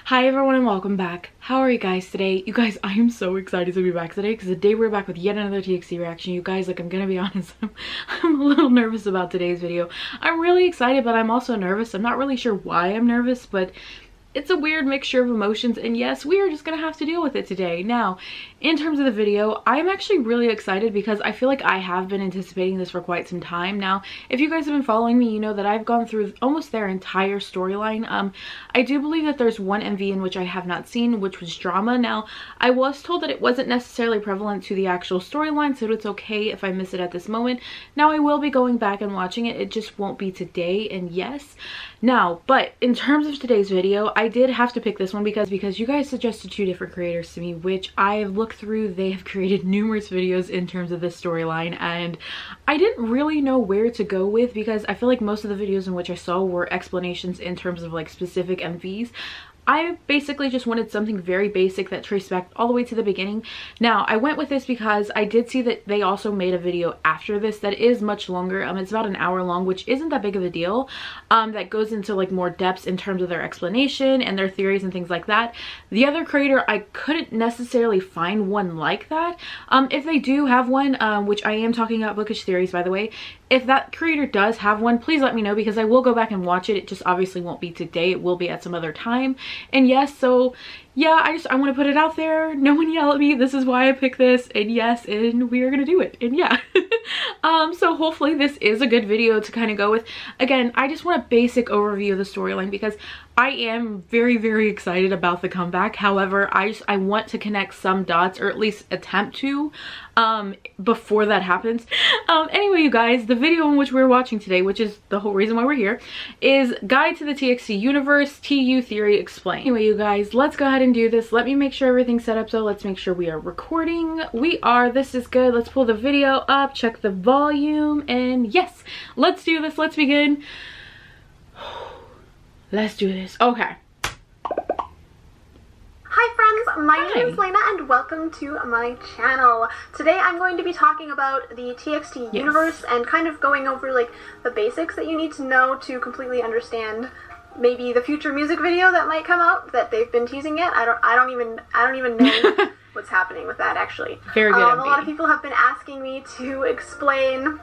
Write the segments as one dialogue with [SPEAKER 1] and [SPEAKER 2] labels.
[SPEAKER 1] Hi everyone and welcome back. How are you guys today? You guys, I am so excited to be back today because today we're back with yet another TXT reaction. You guys, like, I'm gonna be honest, I'm a little nervous about today's video. I'm really excited, but I'm also nervous. I'm not really sure why I'm nervous, but it's a weird mixture of emotions, and yes, we are just gonna have to deal with it today. Now, in terms of the video, I'm actually really excited because I feel like I have been anticipating this for quite some time now. If you guys have been following me, you know that I've gone through almost their entire storyline. I do believe that there's one MV in which I have not seen, which was Drama. Now, I was told that it wasn't necessarily prevalent to the actual storyline, so it's okay if I miss it at this moment. Now, I will be going back and watching it. It just won't be today, and yes. Now, but in terms of today's video, I did have to pick this one because you guys suggested two different creators to me, which I have looked through. They have created numerous videos in terms of this storyline, and I didn't really know where to go with because I feel like most of the videos in which I saw were explanations in terms of like specific MVs. I basically just wanted something very basic that traced back all the way to the beginning. Now, I went with this because I did see that they also made a video after this that is much longer. It's about an hour long, which isn't that big of a deal. That goes into like more depths in terms of their explanation and their theories and things like that. The other creator, I couldn't necessarily find one like that. If they do have one, which I am talking about Bookish Theories, by the way, if that creator does have one, please let me know because I will go back and watch it. It just obviously won't be today. It will be at some other time. And yes, so yeah, I want to put it out there. No one yell at me. This is why I picked this. And yes, and we are gonna do it. And yeah. So hopefully this is a good video to kind of go with. Again, I just want a basic overview of the storyline because I am very, very excited about the comeback. However, I want to connect some dots, or at least attempt to, before that happens. Anyway, you guys, the video in which we're watching today, which is the whole reason why we're here, is Guide to the TXT Universe, TU Theory Explained. Anyway, you guys, let's go ahead and do this. Let me make sure everything's set up, so let's make sure we are recording. We are. This is good. Let's pull the video up, check the volume, and yes, let's do this. Let's begin. Let's do this. Okay.
[SPEAKER 2] Hi friends, my name is Lena and welcome to my channel. Today I'm going to be talking about the TXT universe and kind of going over like the basics that you need to know to completely understand maybe the future music video that might come out that they've been teasing it. I don't even know what's happening with that actually.
[SPEAKER 1] Very good.
[SPEAKER 2] A lot of people have been asking me to explain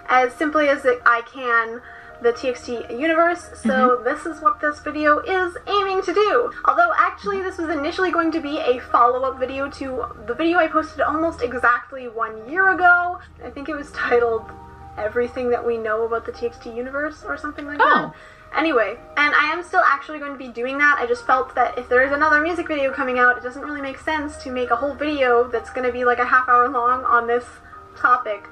[SPEAKER 2] as simply as I can the TXT universe, so this is what this video is aiming to do. Although actually this was initially going to be a follow-up video to the video I posted almost exactly 1 year ago. I think it was titled Everything That We Know About the TXT Universe or something like that. Anyway, and I am still actually going to be doing that. I just felt that if there is another music video coming out, it doesn't really make sense to make a whole video that's going to be like a half-hour long on this topic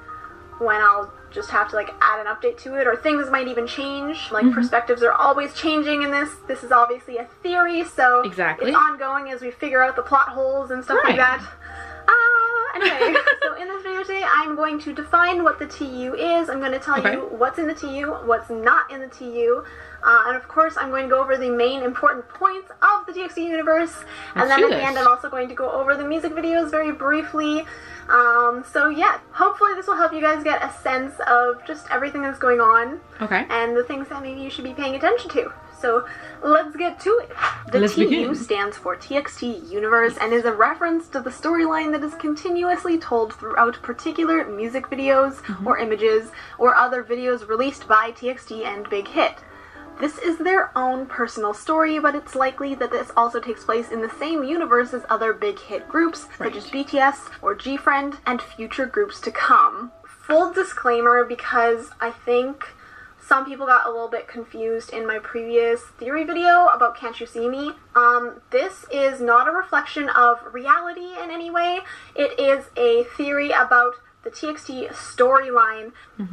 [SPEAKER 2] when I'll just have to like add an update to it, or things might even change. Like perspectives are always changing in this. This is obviously a theory, so it's ongoing as we figure out the plot holes and stuff like that. Anyway, so in this video today, I'm going to define what the TU is. I'm going to tell you what's in the TU, what's not in the TU, and of course I'm going to go over the main important points of the TXT universe, and then at the end I'm also going to go over the music videos very briefly. So yeah, hopefully this will help you guys get a sense of just everything that's going on, and the things that maybe you should be paying attention to. So let's get to it. The TU stands for TXT Universe and is a reference to the storyline that is continuously told throughout particular music videos or images or other videos released by TXT and Big Hit. This is their own personal story, but it's likely that this also takes place in the same universe as other big hit groups, such as BTS or G-Friend, and future groups to come. Full disclaimer, because I think some people got a little bit confused in my previous theory video about Can't You See Me. This is not a reflection of reality in any way. It is a theory about the TXT storyline.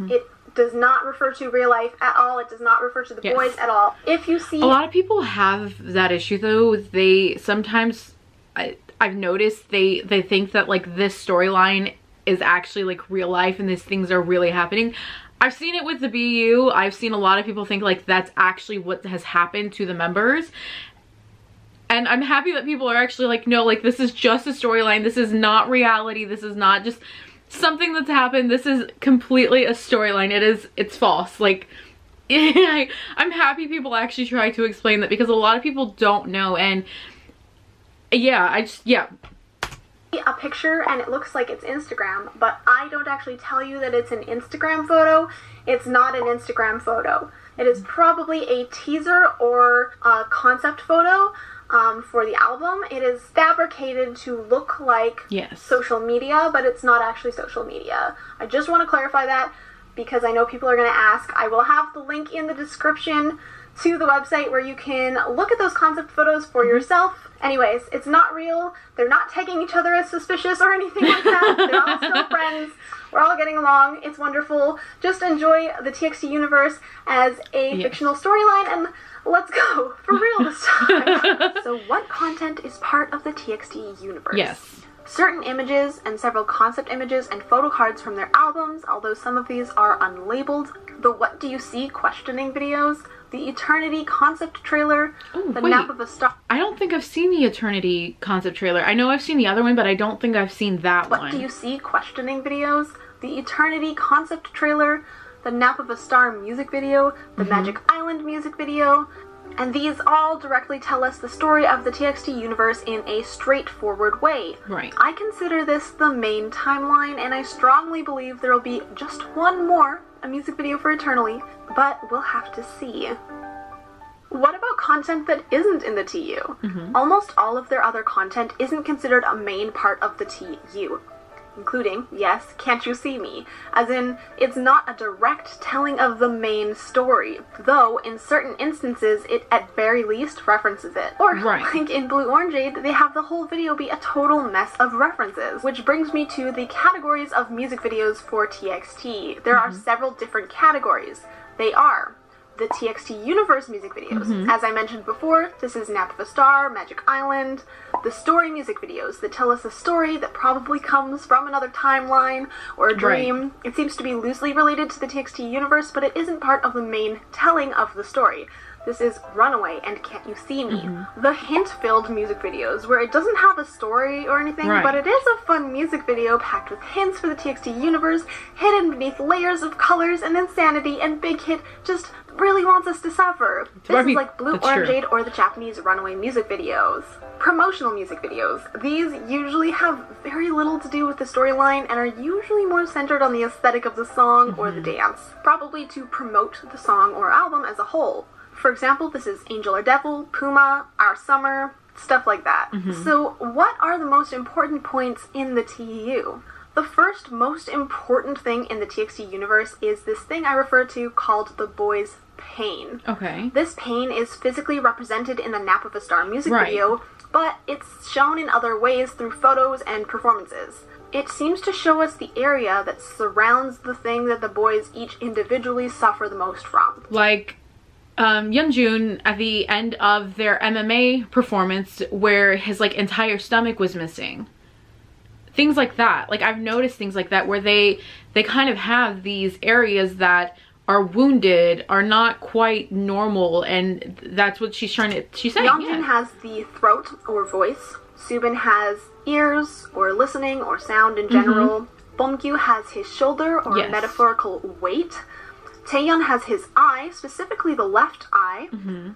[SPEAKER 2] It does not refer to real life at all. It does not refer to the boys at all. If you see, a lot
[SPEAKER 1] of people have that issue though. They sometimes, I've noticed they think that like this storyline is actually like real life and these things are really happening. I've seen it with the BU. I've seen a lot of people think like that's actually what has happened to the members. And I'm happy that people are actually like, no, like this is just a storyline. This is not reality. This is not just something that's happened. This is completely a storyline. It's false. Like, I'm happy people actually try to explain that, because a lot of people don't know. And yeah,
[SPEAKER 2] a picture and it looks like it's Instagram, but I don't actually tell you that it's an Instagram photo. It's not an Instagram photo. It is probably a teaser or a concept photo for the album. It is fabricated to look like social media, but it's not actually social media. I just want to clarify that, because I know people are going to ask. I will have the link in the description to the website where you can look at those concept photos for yourself. Anyways, it's not real. They're not tagging each other as suspicious or anything like that. They're all still friends. We're all getting along. It's wonderful. Just enjoy the TXT universe as a fictional storyline, and let's go for real this time. So what content is part of the TXT universe?
[SPEAKER 1] Yes.
[SPEAKER 2] Certain images and several concept images and photo cards from their albums, although some of these are unlabeled. The What Do You See questioning videos, the Eternity concept trailer, Nap of a Star.
[SPEAKER 1] I don't think I've seen the Eternity concept trailer. I know I've seen the other one, but I don't think I've seen that one.
[SPEAKER 2] What Do You See questioning videos, the Eternity concept trailer, the Nap of a Star music video, the Magic Island music video. And these all directly tell us the story of the TXT universe in a straightforward way.
[SPEAKER 1] Right.
[SPEAKER 2] I consider this the main timeline, and I strongly believe there will be just one more, a music video for Eternally, but we'll have to see. What about content that isn't in the TU? Almost all of their other content isn't considered a main part of the TU. Including, yes, Can't You See Me? As in, it's not a direct telling of the main story, though in certain instances it at very least references it. Or, like in Blue Orangeade, they have the whole video be a total mess of references. Which brings me to the categories of music videos for TXT. There are several different categories. They are the TXT Universe music videos. As I mentioned before, this is Nap of a Star, Magic Island, the story music videos that tell us a story that probably comes from another timeline or a dream. It seems to be loosely related to the TXT universe, but it isn't part of the main telling of the story. This is Runaway and Can't You See Me. The hint-filled music videos, where it doesn't have a story or anything, but it is a fun music video packed with hints for the TXT universe, hidden beneath layers of colors and insanity, and Big Hit just really wants us to suffer. This is like Blue Orangeade or the Japanese Runaway music videos. Promotional music videos. These usually have very little to do with the storyline and are usually more centered on the aesthetic of the song or the dance, probably to promote the song or album as a whole. For example, this is Angel or Devil, Puma, Our Summer, stuff like that. So what are the most important points in the TU? The first most important thing in the TXT universe is this thing I refer to called the boy's pain. This pain is physically represented in the Nap of a Star music video, but it's shown in other ways through photos and performances. It seems to show us the area that surrounds the thing that the boys each individually suffer the most from.
[SPEAKER 1] Like Yeonjun at the end of their MMA performance, where his like entire stomach was missing. Things like that. Like I've noticed things like that where they kind of have these areas that are wounded, are not quite normal, and that's what she's saying.
[SPEAKER 2] Yeonjun has the throat or voice. Subin has ears or listening or sound in general. Bomgyu has his shoulder or metaphorical weight. Taeyeon has his eye, specifically the left eye.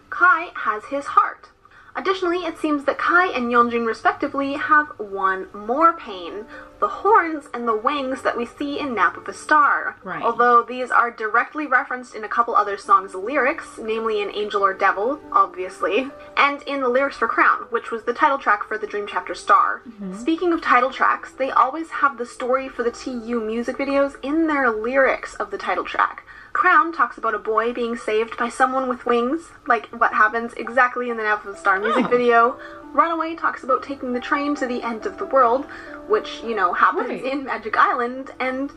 [SPEAKER 2] Kai has his heart. Additionally, it seems that Kai and Yeonjun respectively have one more pain, the horns and the wings that we see in Nap of a Star. Although these are directly referenced in a couple other songs' lyrics, namely in Angel or Devil, obviously, and in the lyrics for Crown, which was the title track for the Dream Chapter Star. Speaking of title tracks, they always have the story for the TU music videos in their lyrics of the title track. Crown talks about a boy being saved by someone with wings, like what happens exactly in the Nap of the Star music video. Runaway talks about taking the train to the end of the world, which, you know, happens in Magic Island, and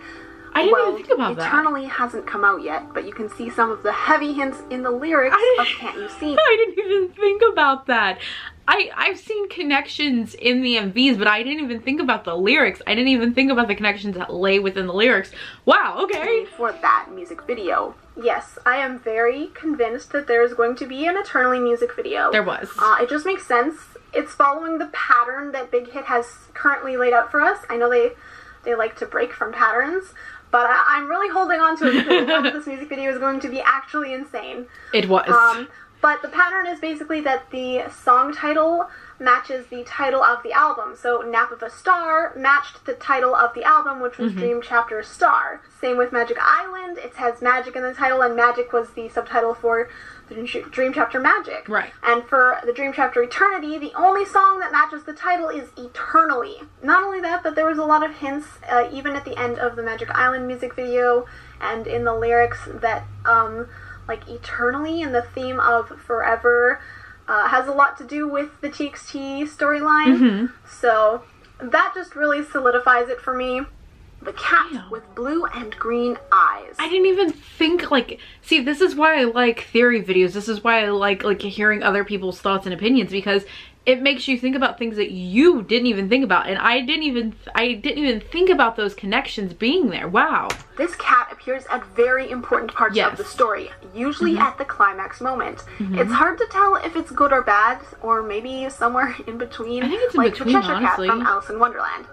[SPEAKER 1] I didn't even think about that.
[SPEAKER 2] Eternally hasn't come out yet, but you can see some of the heavy hints in the lyrics of Can't You See Me?
[SPEAKER 1] I didn't even think about that. I've seen connections in the MVs, but I didn't even think about the lyrics. I didn't even think about the connections that lay within the lyrics. Wow, okay.
[SPEAKER 2] For that music video. Yes, I am very convinced that there is going to be an Eternally music video.
[SPEAKER 1] There was.
[SPEAKER 2] It just makes sense. It's following the pattern that Big Hit has currently laid out for us. I know they like to break from patterns, but I'm really holding on to it because this music video is going to be actually insane.
[SPEAKER 1] It was.
[SPEAKER 2] But the pattern is basically that the song title matches the title of the album. So Nap of a Star matched the title of the album, which was Dream Chapter Star. Same with Magic Island. It has magic in the title, and magic was the subtitle for the Dream Chapter Magic.
[SPEAKER 1] Right.
[SPEAKER 2] And for the Dream Chapter Eternity, the only song that matches the title is Eternally. Not only that, but there was a lot of hints, even at the end of the Magic Island music video, and in the lyrics that, like Eternally and the theme of Forever has a lot to do with the TXT storyline. So that just really solidifies it for me. The cat with blue and green eyes.
[SPEAKER 1] I didn't even think, like, see, this is why I like theory videos. This is why I like hearing other people's thoughts and opinions, because it makes you think about things that you didn't even think about, and I didn't even think about those connections being there. Wow.
[SPEAKER 2] This cat appears at very important parts of the story, usually at the climax moment. It's hard to tell if it's good or bad, or maybe somewhere in between.
[SPEAKER 1] I think it's in
[SPEAKER 2] like
[SPEAKER 1] between,
[SPEAKER 2] the Cheshire
[SPEAKER 1] honestly.
[SPEAKER 2] Cat from Alice in Wonderland.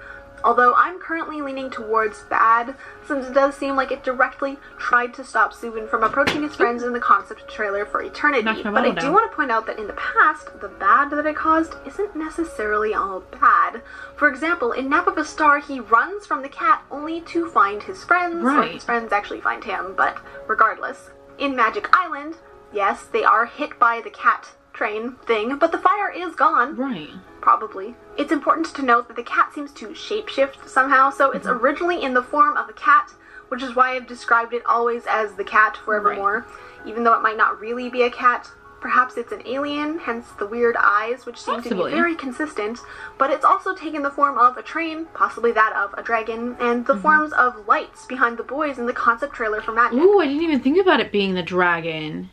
[SPEAKER 2] Although I'm currently leaning towards bad, since it does seem like it directly tried to stop Subin from approaching his friends in the concept trailer for Eternity. But I do want to point out that in the past, the bad that it caused isn't necessarily all bad. For example, in Nap of a Star, he runs from the cat only to find his friends, or his friends actually find him, but regardless. In Magic Island, yes, they are hit by the cat train thing, but the fire is gone.
[SPEAKER 1] Right.
[SPEAKER 2] Probably. It's important to note that the cat seems to shapeshift somehow, so it's originally in the form of a cat, which is why I've described it always as the cat forevermore, even though it might not really be a cat. Perhaps it's an alien, hence the weird eyes, which seem to be very consistent, but it's also taken the form of a train, possibly that of a dragon, and the forms of lights behind the boys in the concept trailer for Magic.
[SPEAKER 1] Ooh, I didn't even think about it being the dragon.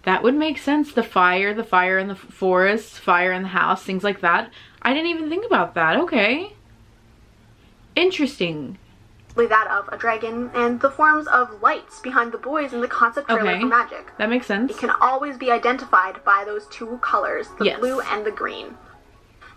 [SPEAKER 1] That would make sense. The fire in the forest, fire in the house, things like that. I didn't even think about that. Okay. Interesting.
[SPEAKER 2] That of a dragon, and the forms of lights behind the boys in the concept trailer for Magic.
[SPEAKER 1] That makes sense.
[SPEAKER 2] It can always be identified by those two colors, the blue and the green.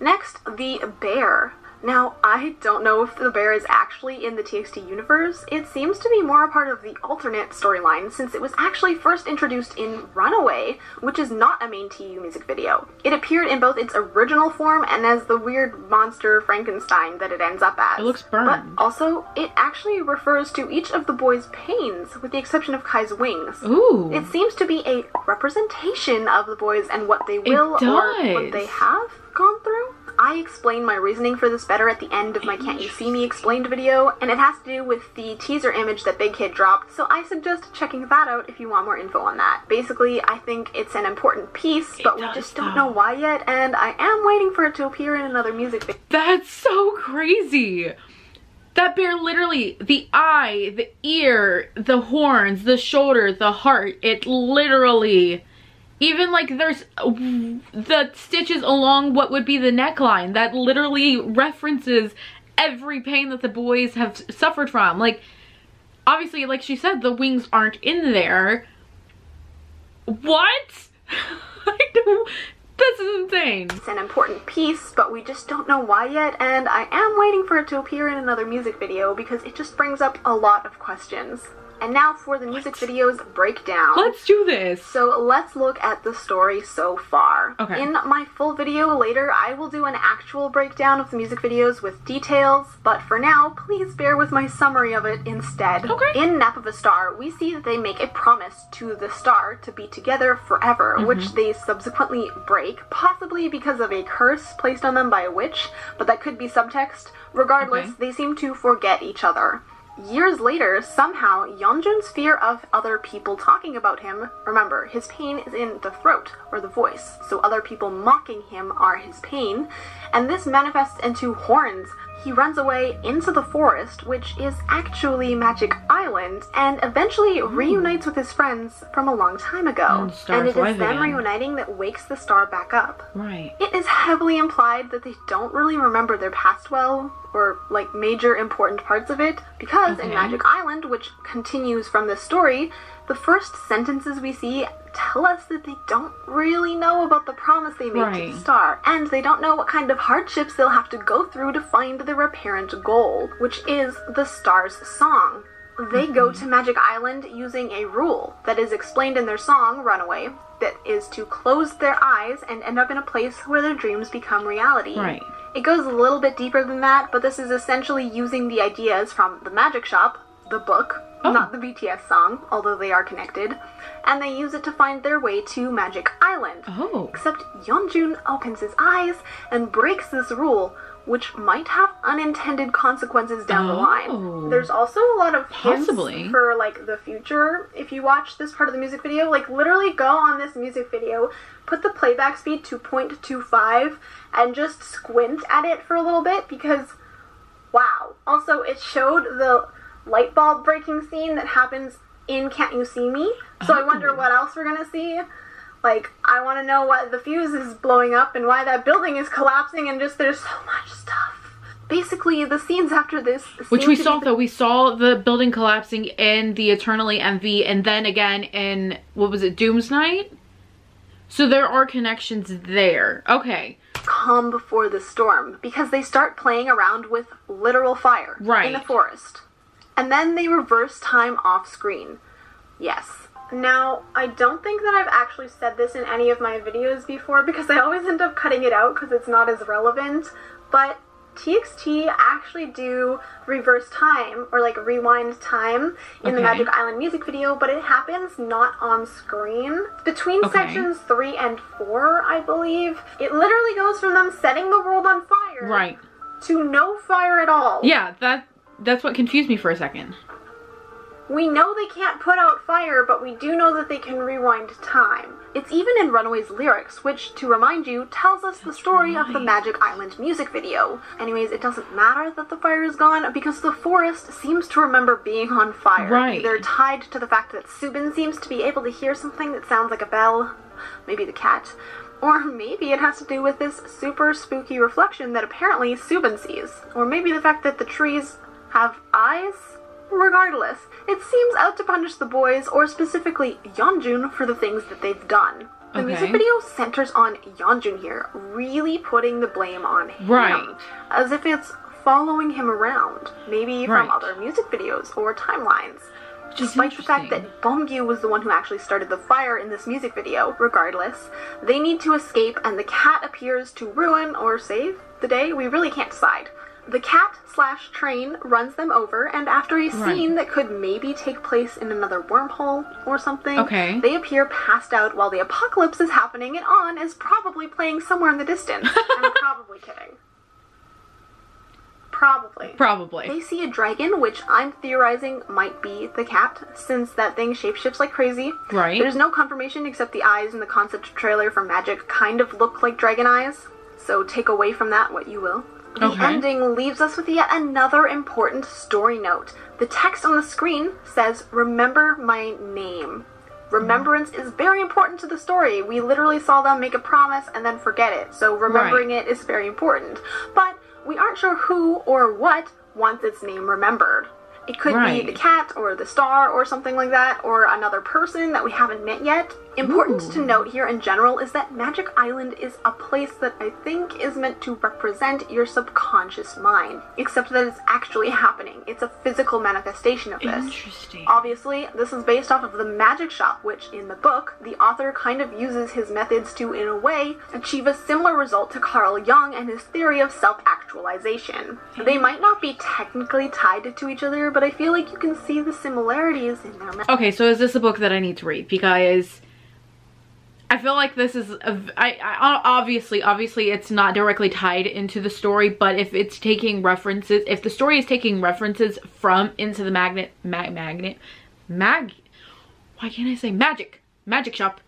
[SPEAKER 2] Next, the bear. Now, I don't know if the bear is actually in the TXT universe. It seems to be more a part of the alternate storyline, since it was actually first introduced in Runaway, which is not a main TU music video. It appeared in both its original form and as the weird monster Frankenstein that it ends up as.
[SPEAKER 1] It looks burned.
[SPEAKER 2] But also, it actually refers to each of the boys' pains, with the exception of Kai's wings.
[SPEAKER 1] Ooh.
[SPEAKER 2] It seems to be a representation of the boys and what they will or what they have gone through. I explain my reasoning for this better at the end of my Can't You See Me Explained video, and it has to do with the teaser image that Big Kid dropped, so I suggest checking that out if you want more info on that. Basically, I think it's an important piece, but we just don't know why yet, and I am waiting for it to appear in another music video.
[SPEAKER 1] That's so crazy! That bear literally, the eye, the ear, the horns, the shoulder, the heart, it literally... Even like there's the stitches along what would be the neckline that literally references every pain that the boys have suffered from. Like, obviously, like she said, the wings aren't in there. What? I don't, this is insane.
[SPEAKER 2] It's an important piece, but we just don't know why yet, and I am waiting for it to appear in another music video because it just brings up a lot of questions. And now for the music video's breakdown.
[SPEAKER 1] Let's do this.
[SPEAKER 2] So let's look at the story so far.
[SPEAKER 1] Okay.
[SPEAKER 2] In my full video later, I will do an actual breakdown of the music videos with details, but for now, please bear with my summary of it instead.
[SPEAKER 1] Okay.
[SPEAKER 2] In Nap of a Star, we see that they make a promise to the star to be together forever, which they subsequently break, possibly because of a curse placed on them by a witch, but that could be subtext. Regardless, they seem to forget each other. Years later, somehow, Yeonjun's fear of other people talking about him, remember, his pain is in the throat, or the voice, so other people mocking him are his pain, and this manifests into horns. He runs away into the forest, which is actually Magic Island, and eventually reunites with his friends from a long time ago. And it is them reuniting that wakes the star back up.
[SPEAKER 1] Right.
[SPEAKER 2] It is heavily implied that they don't really remember their past well, or like major important parts of it, because in Magic Island, which continues from this story, the first sentences we see tell us that they don't really know about the promise they made to the star, and they don't know what kind of hardships they'll have to go through to find their apparent goal, which is the star's song. they go to Magic Island using a rule that is explained in their song, Runaway, that is to close their eyes and end up in a place where their dreams become reality.
[SPEAKER 1] Right.
[SPEAKER 2] It goes a little bit deeper than that, but this is essentially using the ideas from The Magic Shop, the book, not the BTS song, although they are connected, and they use it to find their way to Magic Island.
[SPEAKER 1] Oh.
[SPEAKER 2] Except Yeonjun opens his eyes and breaks this rule, which might have unintended consequences down the line. There's also a lot of hints for, like, the future. If you watch this part of the music video, like, literally go on this music video, put the playback speed to 0.25, and just squint at it for a little bit, because, wow. Also, it showed the light bulb breaking scene that happens in Can't You See Me? So I wonder what else we're gonna see. Like, I want to know what the fuse is blowing up and why that building is collapsing, and just there's so much stuff. Basically, the scenes after this...
[SPEAKER 1] Which we saw, though. We saw the building collapsing in the Eternally MV, and then again in, what was it, Doom's Night? So there are connections there. Okay.
[SPEAKER 2] Calm before the storm, because they start playing around with literal fire in the forest. And then they reverse time off screen. Yes. Now, I don't think that I've actually said this in any of my videos before, because I always end up cutting it out because it's not as relevant, but TXT actually do reverse time, or like rewind time, in the Magic Island music video, but it happens not on screen. Between sections 3 and 4, I believe, it literally goes from them setting the world on fire to no fire at all.
[SPEAKER 1] Yeah, that's what confused me for a second.
[SPEAKER 2] We know they can't put out fire, but we do know that they can rewind time. It's even in Runaway's lyrics, which, to remind you, tells us the story of the Magic Island music video. Anyways, it doesn't matter that the fire is gone, because the forest seems to remember being on fire. Either tied to the fact that Subin seems to be able to hear something that sounds like a bell, maybe the cat, or maybe it has to do with this super spooky reflection that apparently Subin sees, or maybe the fact that the trees have eyes. Regardless, it seems out to punish the boys, or specifically Yeonjun, for the things that they've done. The music video centers on Yeonjun here, really putting the blame on him. As if it's following him around, maybe from other music videos or timelines. Despite the fact that Beomgyu was the one who actually started the fire in this music video, regardless, they need to escape, and the cat appears to ruin or save the day. We really can't decide. The cat/train runs them over, and after a scene that could maybe take place in another wormhole or something, they appear passed out while the apocalypse is happening, and On is probably playing somewhere in the distance. I'm probably kidding. Probably. They see a dragon, which I'm theorizing might be the cat, since that thing shapeshifts like crazy. There's no confirmation except the eyes in the concept trailer for Magic kind of look like dragon eyes, so take away from that what you will. The ending leaves us with yet another important story note. The text on the screen says, "Remember my name." Remembrance is very important to the story. We literally saw them make a promise and then forget it, so remembering it is very important. But we aren't sure who or what wants its name remembered. It could be the cat, or the star, or something like that, or another person that we haven't met yet. Important to note here in general is that Magic Island is a place that I think is meant to represent your subconscious mind, except that it's actually happening. It's a physical manifestation of this.
[SPEAKER 1] Interesting.
[SPEAKER 2] Obviously, this is based off of The Magic Shop, which in the book, the author kind of uses his methods to, in a way, achieve a similar result to Carl Jung and his theory of self-actualization. They might not be technically tied to each other, but I feel like you can see the similarities in their methods.
[SPEAKER 1] Okay, so is this a book that I need to read? Because I feel like this is obviously it's not directly tied into the story, but if it's taking references, if the story is taking references from Into the Magic Shop,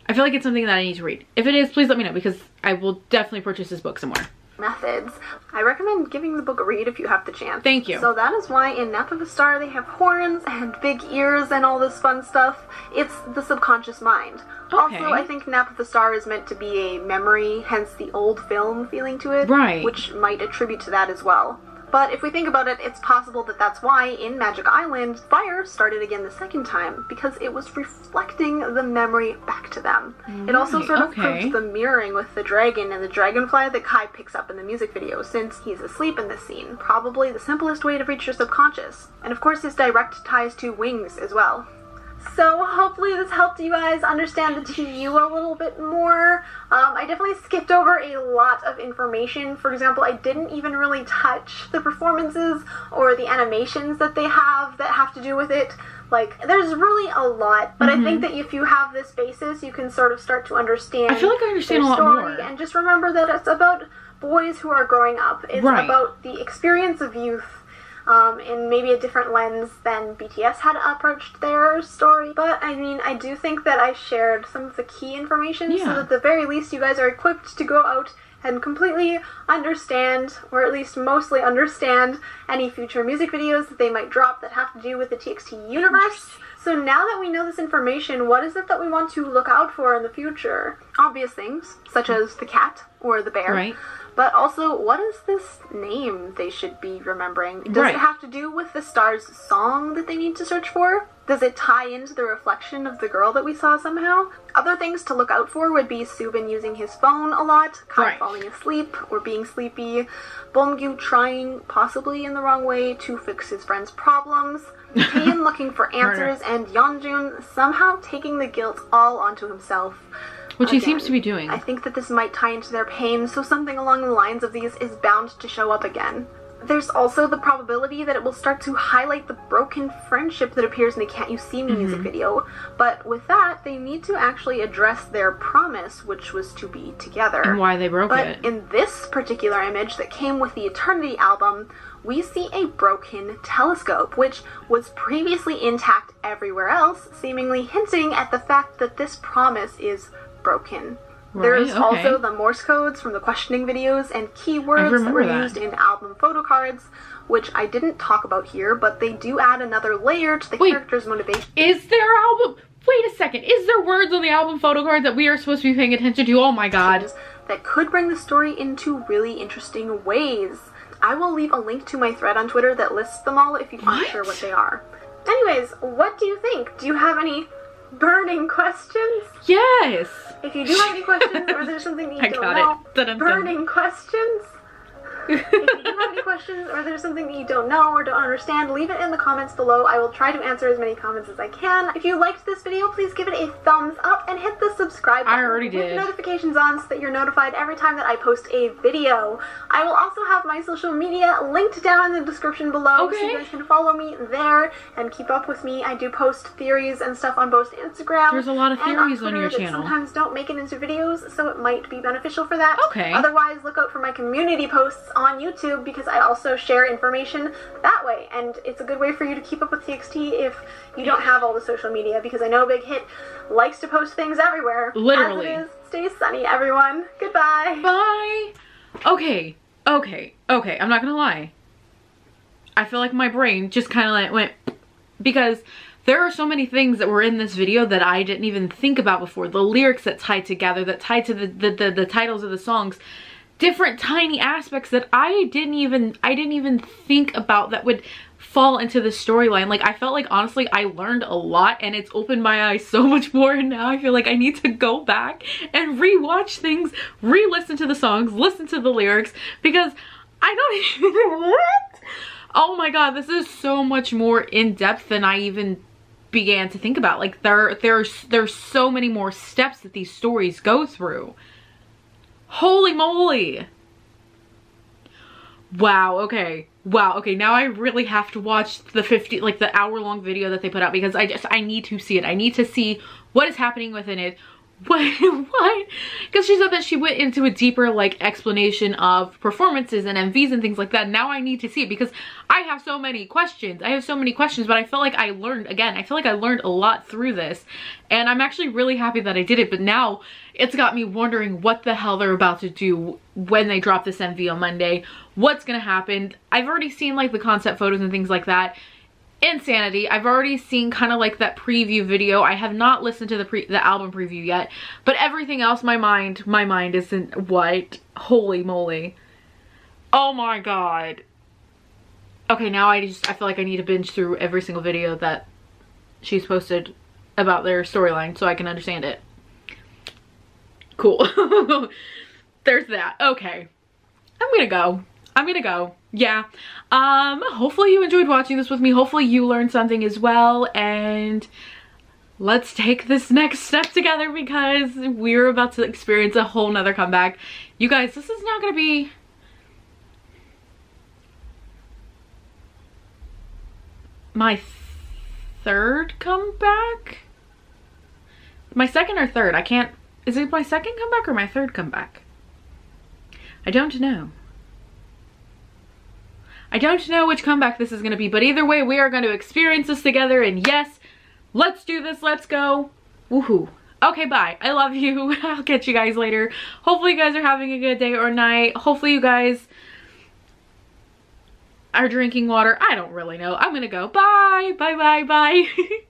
[SPEAKER 1] I feel like it's something that I need to read. If it is, please let me know, because I will definitely purchase this book somewhere.
[SPEAKER 2] Methods. I recommend giving the book a read if you have the chance.
[SPEAKER 1] Thank you.
[SPEAKER 2] So that is why in Nap of a Star they have horns and big ears and all this fun stuff. It's the subconscious mind. Also, I think Nap of the Star is meant to be a memory, hence the old film feeling to it, which might attribute to that as well. But if we think about it, it's possible that that's why in Magic Island, fire started again the second time, because it was reflecting the memory back to them. It also sort of proves the mirroring with the dragon and the dragonfly that Kai picks up in the music video, since he's asleep in this scene. Probably the simplest way to reach your subconscious. And of course his direct ties to wings as well. So hopefully this helped you guys understand the TU a little bit more. I definitely skipped over a lot of information. For example, I didn't even really touch the performances or the animations that they have that have to do with it. Like, there's really a lot, but I think that if you have this basis, you can sort of start to understand.
[SPEAKER 1] I feel like I understand a lot more.
[SPEAKER 2] And just remember that it's about boys who are growing up. It's about the experience of youth. In maybe a different lens than BTS had approached their story. But, I mean, I do think that I shared some of the key information, so that at the very least you guys are equipped to go out and completely understand, or at least mostly understand, any future music videos that they might drop that have to do with the TXT universe. So now that we know this information, what is it that we want to look out for in the future? Obvious things, such as the cat or the bear.
[SPEAKER 1] Right.
[SPEAKER 2] But also, what is this name they should be remembering? Does it have to do with the star's song that they need to search for? Does it tie into the reflection of the girl that we saw somehow? Other things to look out for would be Subin using his phone a lot, Kai falling asleep or being sleepy, Beomgyu trying, possibly in the wrong way, to fix his friend's problems, Taein looking for answers, and Yeonjun somehow taking the guilt all onto himself.
[SPEAKER 1] Which he seems to be doing.
[SPEAKER 2] I think that this might tie into their pain, so something along the lines of these is bound to show up again. There's also the probability that it will start to highlight the broken friendship that appears in the Can't You See Me music video, but with that, they need to actually address their promise, which was to be together.
[SPEAKER 1] And why they broke it.
[SPEAKER 2] But in this particular image that came with the Eternity album, we see a broken telescope, which was previously intact everywhere else, seemingly hinting at the fact that this promise is broken. There's also the Morse codes from the questioning videos and keywords that were used in album photo cards, which I didn't talk about here, but they do add another layer to the character's motivation.
[SPEAKER 1] Is there album? Wait a second. Is there words on the album photo card that we are supposed to be paying attention to? Oh my god.
[SPEAKER 2] That could bring the story into really interesting ways. I will leave a link to my thread on Twitter that lists them all if you aren't sure what they are. Anyways, what do you think? Do you have any burning questions?
[SPEAKER 1] Yes!
[SPEAKER 2] If you do have any questions, or there's something that you don't know, burning questions. If you do have any questions, or there's something that you don't know or don't understand, leave it in the comments below. I will try to answer as many comments as I can. If you liked this video, please give it a thumbs up and hit the subscribe button.
[SPEAKER 1] I already did.
[SPEAKER 2] With notifications on so that you're notified every time that I post a video. I will also have my social media linked down in the description below, so you guys can follow me there and keep up with me. I do post theories and stuff on both Instagram.
[SPEAKER 1] There's a lot of theories on your channel.
[SPEAKER 2] Sometimes don't make it into videos, so it might be beneficial for that.
[SPEAKER 1] Okay.
[SPEAKER 2] Otherwise, look out for my community posts on YouTube, because I also share information that way, and it's a good way for you to keep up with TXT if you don't have all the social media, because I know Big Hit likes to post things everywhere.
[SPEAKER 1] Literally.
[SPEAKER 2] As it is, stay sunny, everyone. Goodbye.
[SPEAKER 1] Bye. Okay. I'm not gonna lie. I feel like my brain just kind of like went, because there are so many things that were in this video that I didn't even think about before. The lyrics that tied together, that tied to the titles of the songs. Different tiny aspects that I didn't even think about that would fall into the storyline. Like, I felt like, honestly, I learned a lot, and it's opened my eyes so much more, and now I feel like I need to go back and re-watch things, re-listen to the songs, listen to the lyrics, because I don't even what? Oh my god, this is so much more in-depth than I even began to think about. Like, there's so many more steps that these stories go through. Holy moly. Wow, okay. Wow, okay, now I really have to watch the hour-long video that they put out, because I need to see it. I need to see what is happening within it. What? Because she said that she went into a deeper, like, explanation of performances and MVs and things like that. Now I need to see it, because I have so many questions. But I feel like I learned, again, I feel like I learned a lot through this. And I'm actually really happy that I did it, but now it's got me wondering what the hell they're about to do when they drop this MV on Monday. What's gonna happen? I've already seen, like, the concept photos and things like that. Insanity. I've already seen kind of like that preview video. I have not listened to the album preview yet, but everything else, my mind isn't what. Holy moly. Oh my god. Okay, now I feel like I need to binge through every single video that she's posted about their storyline so I can understand it. Cool. There's that. Okay. I'm gonna go. Yeah. Hopefully you enjoyed watching this with me. Hopefully you learned something as well, and let's take this next step together because we're about to experience a whole nother comeback. You guys, this is now gonna be my third comeback? My second or third? I can't, is it my second comeback or my third comeback? I don't know. I don't know which comeback this is gonna be, but either way, we are gonna experience this together, and yes, let's do this, let's go. Woohoo. Okay, bye. I love you. I'll catch you guys later. Hopefully you guys are having a good day or night. Hopefully you guys are drinking water. I don't really know. I'm gonna go. Bye. Bye, bye, bye.